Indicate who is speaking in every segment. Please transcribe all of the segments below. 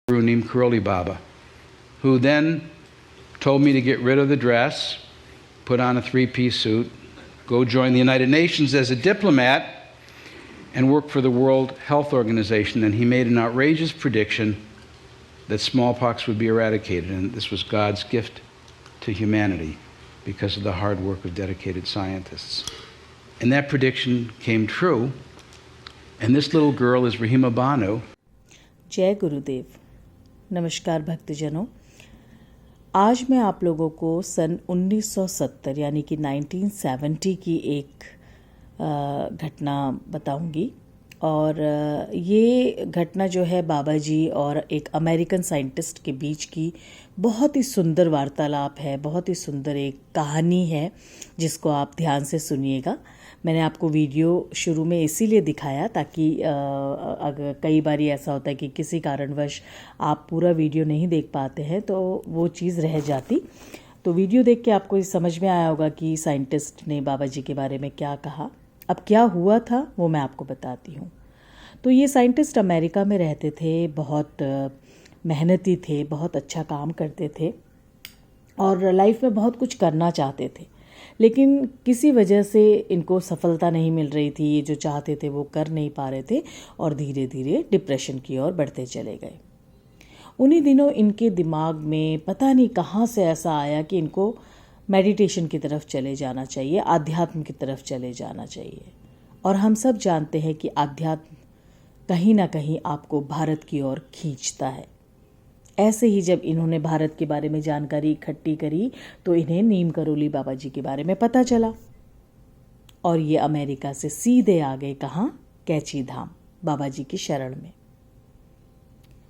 Speaker 1: guru named Karoli Baba, who then told me to get rid of the dress, put on a three-piece suit, go join the United Nations as a diplomat, and work for the World Health Organization. And he made an outrageous prediction that smallpox would be eradicated, and this was God's gift to humanity because of the hard work of dedicated scientists. And that prediction came true, and this little girl is Rahima Banu.
Speaker 2: जय गुरुदेव। नमस्कार भक्तजनों, आज मैं आप लोगों को सन 1970 यानी कि 1970 की एक घटना बताऊंगी। और ये घटना जो है बाबा जी और एक अमेरिकन साइंटिस्ट के बीच की बहुत ही सुंदर वार्तालाप है, बहुत ही सुंदर एक कहानी है जिसको आप ध्यान से सुनिएगा। मैंने आपको वीडियो शुरू में इसीलिए दिखाया ताकि अगर कई बार ऐसा होता है कि किसी कारणवश आप पूरा वीडियो नहीं देख पाते हैं तो वो चीज़ रह जाती। तो वीडियो देख के आपको समझ में आया होगा कि साइंटिस्ट ने बाबा जी के बारे में क्या कहा। अब क्या हुआ था वो मैं आपको बताती हूँ। तो ये साइंटिस्ट अमेरिका में रहते थे, बहुत मेहनती थे, बहुत अच्छा काम करते थे और लाइफ में बहुत कुछ करना चाहते थे, लेकिन किसी वजह से इनको सफलता नहीं मिल रही थी। ये जो चाहते थे वो कर नहीं पा रहे थे और धीरे धीरे डिप्रेशन की ओर बढ़ते चले गए। उन्हीं दिनों इनके दिमाग में पता नहीं कहाँ से ऐसा आया कि इनको मेडिटेशन की तरफ चले जाना चाहिए, आध्यात्म की तरफ चले जाना चाहिए। और हम सब जानते हैं कि आध्यात्म कहीं ना कहीं आपको भारत की ओर खींचता है। ऐसे ही जब इन्होंने भारत के बारे में जानकारी इकट्ठी करी तो इन्हें नीम करोली बाबा जी के बारे में पता चला और ये अमेरिका से सीधे आ गए कहाँ? कैची धाम, बाबा जी की शरण में।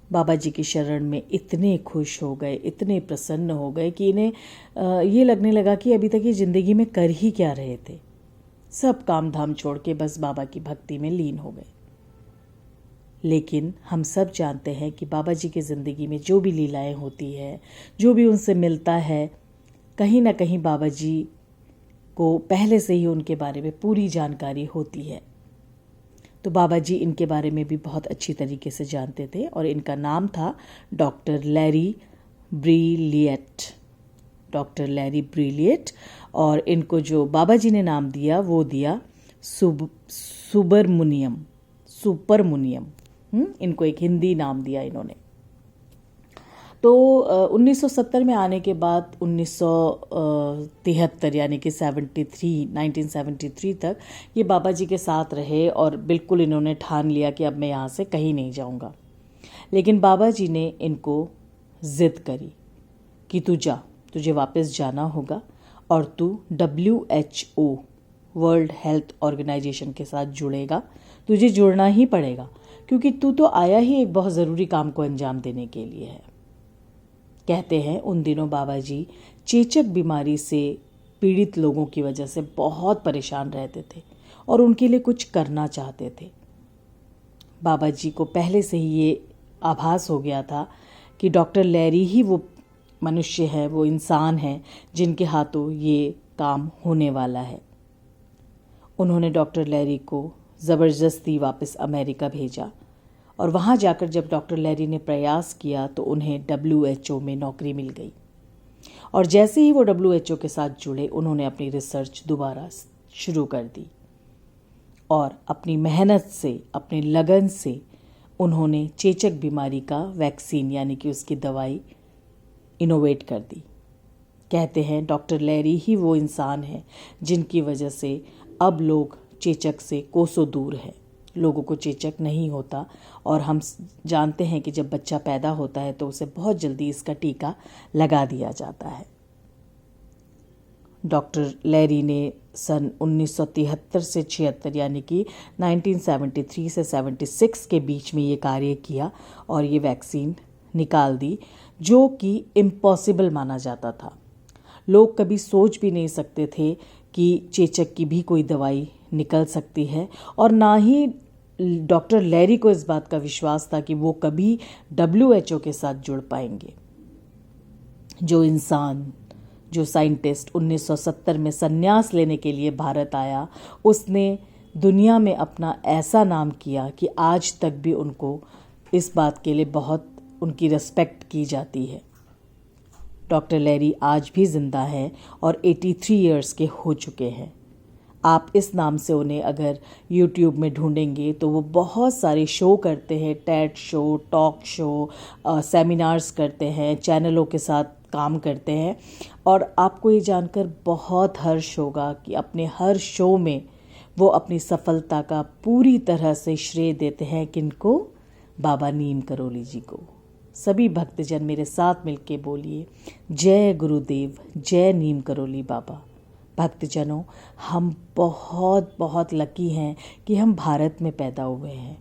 Speaker 2: बाबा जी की शरण में इतने खुश हो गए, इतने प्रसन्न हो गए कि इन्हें ये लगने लगा कि अभी तक ये ज़िंदगी में कर ही क्या रहे थे। सब काम धाम छोड़ के बस बाबा की भक्ति में लीन हो गए। लेकिन हम सब जानते हैं कि बाबा जी की ज़िंदगी में जो भी लीलाएं होती है, जो भी उनसे मिलता है, कहीं ना कहीं बाबा जी को पहले से ही उनके बारे में पूरी जानकारी होती है। तो बाबा जी इनके बारे में भी बहुत अच्छी तरीके से जानते थे और इनका नाम था doctor Larry Brilliant. Doctor Larry Brilliant. और इनको जो बाबा जी ने नाम दिया वो दिया सुब्रमण्यम। इनको एक हिंदी नाम दिया इन्होंने। तो 1970 में आने के बाद 1973 यानी कि 1973 तक ये बाबा जी के साथ रहे और बिल्कुल इन्होंने ठान लिया कि अब मैं यहाँ से कहीं नहीं जाऊँगा। लेकिन बाबा जी ने इनको ज़िद करी कि तू जा, तुझे वापस जाना होगा और तू WHO वर्ल्ड हेल्थ ऑर्गेनाइजेशन के साथ जुड़ेगा। तुझे जुड़ना ही पड़ेगा क्योंकि तू तो आया ही एक बहुत ज़रूरी काम को अंजाम देने के लिए है। कहते हैं उन दिनों बाबा जी चेचक बीमारी से पीड़ित लोगों की वजह से बहुत परेशान रहते थे और उनके लिए कुछ करना चाहते थे। बाबा जी को पहले से ही ये आभास हो गया था कि डॉक्टर लैरी ही वो मनुष्य है, वो इंसान है जिनके हाथों ये काम होने वाला है। उन्होंने डॉक्टर लैरी को ज़बरदस्ती वापस अमेरिका भेजा और वहाँ जाकर जब डॉक्टर लैरी ने प्रयास किया तो उन्हें WHO में नौकरी मिल गई। और जैसे ही वो WHO के साथ जुड़े उन्होंने अपनी रिसर्च दोबारा शुरू कर दी और अपनी मेहनत से, अपनी लगन से उन्होंने चेचक बीमारी का वैक्सीन यानी कि उसकी दवाई इनोवेट कर दी। कहते हैं डॉक्टर लैरी ही वो इंसान है जिनकी वजह से अब लोग चेचक से कोसों दूर है। लोगों को चेचक नहीं होता और हम जानते हैं कि जब बच्चा पैदा होता है तो उसे बहुत जल्दी इसका टीका लगा दिया जाता है। डॉक्टर लैरी ने सन 1973 से 76 यानी कि 1973 से 76 के बीच में ये कार्य किया और ये वैक्सीन निकाल दी जो कि इम्पॉसिबल माना जाता था। लोग कभी सोच भी नहीं सकते थे कि चेचक की भी कोई दवाई निकल सकती है और ना ही डॉक्टर लैरी को इस बात का विश्वास था कि वो कभी WHO के साथ जुड़ पाएंगे। जो इंसान, जो साइंटिस्ट 1970 में संन्यास लेने के लिए भारत आया, उसने दुनिया में अपना ऐसा नाम किया कि आज तक भी उनको इस बात के लिए बहुत उनकी रिस्पेक्ट की जाती है। डॉक्टर लैरी आज भी ज़िंदा हैं और 83 इयर्स के हो चुके हैं। आप इस नाम से उन्हें अगर यूट्यूब में ढूंढेंगे तो वो बहुत सारे शो करते हैं, Ted show, talk show, seminars करते हैं, चैनलों के साथ काम करते हैं। और आपको ये जानकर बहुत हर्ष होगा कि अपने हर शो में वो अपनी सफलता का पूरी तरह से श्रेय देते हैं किनको? बाबा नीम करोली जी को। सभी भक्तजन मेरे साथ मिलके बोलिए, जय गुरुदेव, जय नीम करोली बाबा। भक्तजनों, हम बहुत बहुत लकी हैं कि हम भारत में पैदा हुए हैं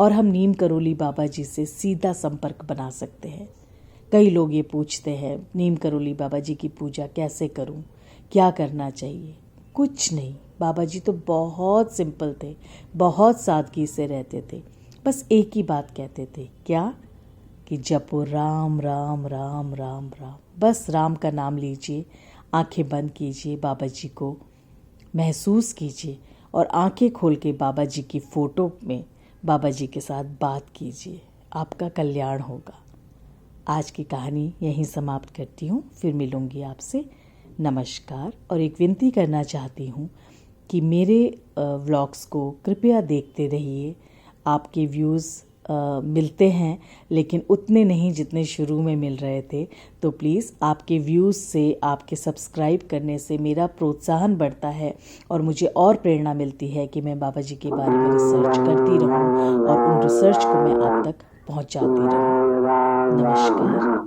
Speaker 2: और हम नीम करोली बाबा जी से सीधा संपर्क बना सकते हैं। कई लोग ये पूछते हैं, नीम करोली बाबा जी की पूजा कैसे करूं, क्या करना चाहिए? कुछ नहीं, बाबा जी तो बहुत सिंपल थे, बहुत सादगी से रहते थे। बस एक ही बात कहते थे, क्या? कि जपो राम राम राम राम राम। बस राम का नाम लीजिए, आंखें बंद कीजिए, बाबा जी को महसूस कीजिए और आंखें खोल के बाबा जी की फ़ोटो में बाबा जी के साथ बात कीजिए, आपका कल्याण होगा। आज की कहानी यहीं समाप्त करती हूँ, फिर मिलूँगी आपसे। नमस्कार। और एक विनती करना चाहती हूँ कि मेरे व्लॉग्स को कृपया देखते रहिए। आपके व्यूज़ मिलते हैं लेकिन उतने नहीं जितने शुरू में मिल रहे थे, तो प्लीज़ आपके व्यूज़ से, आपके सब्सक्राइब करने से मेरा प्रोत्साहन बढ़ता है और मुझे और प्रेरणा मिलती है कि मैं बाबा जी के बारे में रिसर्च करती रहूं और उन रिसर्च को मैं आप तक पहुंचाती रहूं। नमस्कार।